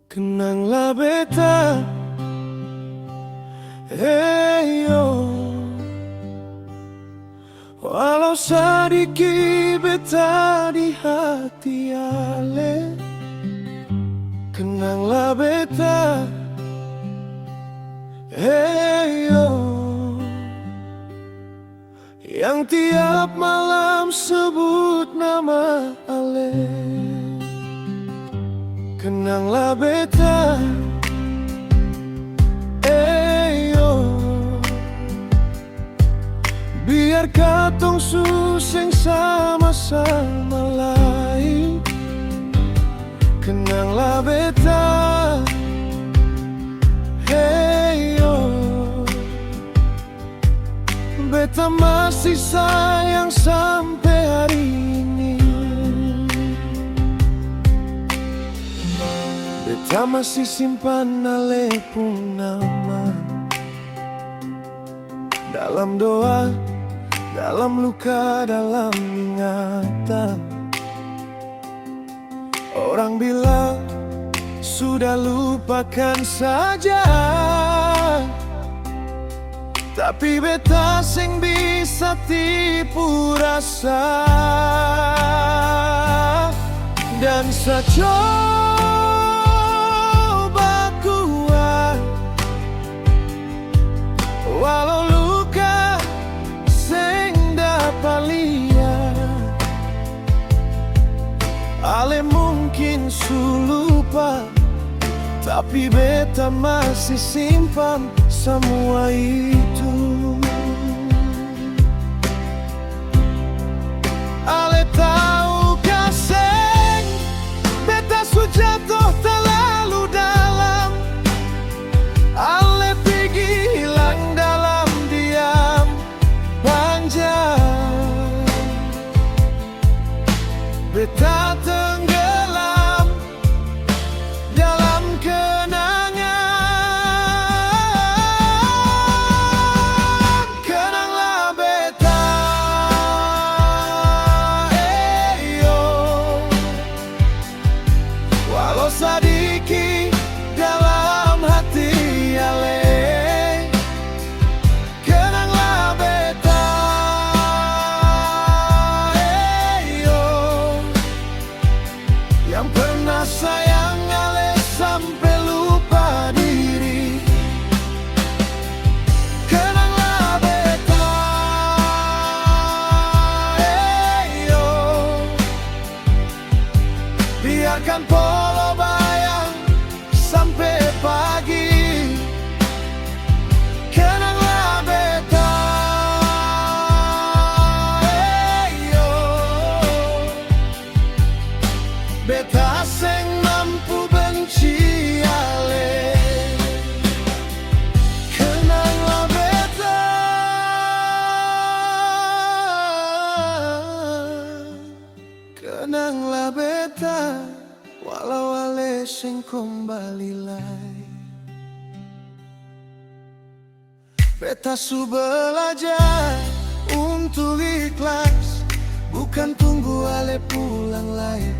Kenanglah beta, hey yo. Walau sedikit beta di hati ale, kenanglah beta, hey yo. Yang tiap malam sebut nama ale, kenanglah beta, yo. Biar katong suseng sama-sama lain, kenanglah beta, yo. Beta masih sayang sampai hari ini. Beta masih simpan ale pun nama, dalam doa, dalam luka, dalam ingatan. Orang bilang sudah lupakan saja, tapi beta sing bisa tipu rasa. Dan coba kuat, walau luka sing dapat lihat, ale mungkin su lupa, tapi beta masih simpan semua itu. Ale tahu kasih beta su jatuh terlalu dalam, ale pergi hilang dalam diam panjang. Beta tenggelam dalam kenangan. Kenanglah beta, yo. Walau sedikit dalam hati ale, kenanglah beta, yo. Yang pernah sayang ale sampai lupa diri, kenanglah beta, yo. Biarkan polo bayang sampai pagi, kenanglah beta, yo. Beta sing mampu benci ale, kenanglah beta, kenanglah beta, walau ale sing kembali lagi. Beta su belajar untuk ikhlas, bukan tunggu ale pulang lagi,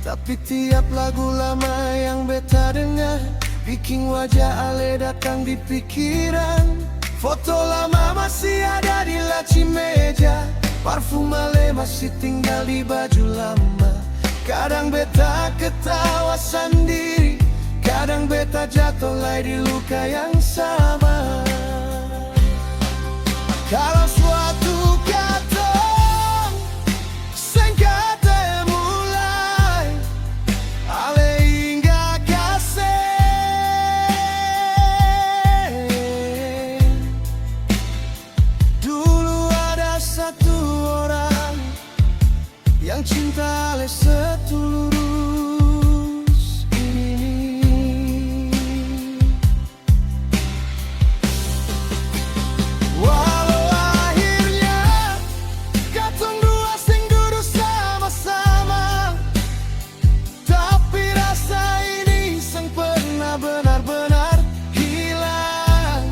tapi tiap lagu lama yang beta dengar bikin wajah ale datang di pikiran. Foto lama masih ada di laci meja, parfum ale masih tinggal di baju lama. Kadang beta ketawa sendiri, kadang beta jatuh lagi di luka yang sama. Kalau suatu katong sing kate mulai, ale hingga kasih. Dulu ada satu orang yang cinta ale setulus ini. Walau akhirnya katong dua sing duduk sama-sama, tapi rasa ini sang pernah benar-benar hilang.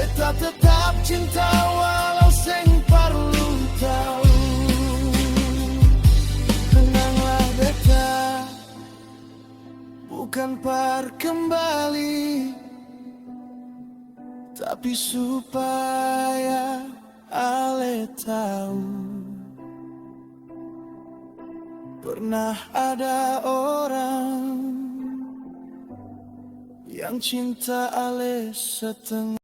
Beta tetap cinta walau sing perlu tahu. Tenanglah beta, bukan par kembali, tapi supaya ale tahu. Pernah ada orang yang cinta ale setengah.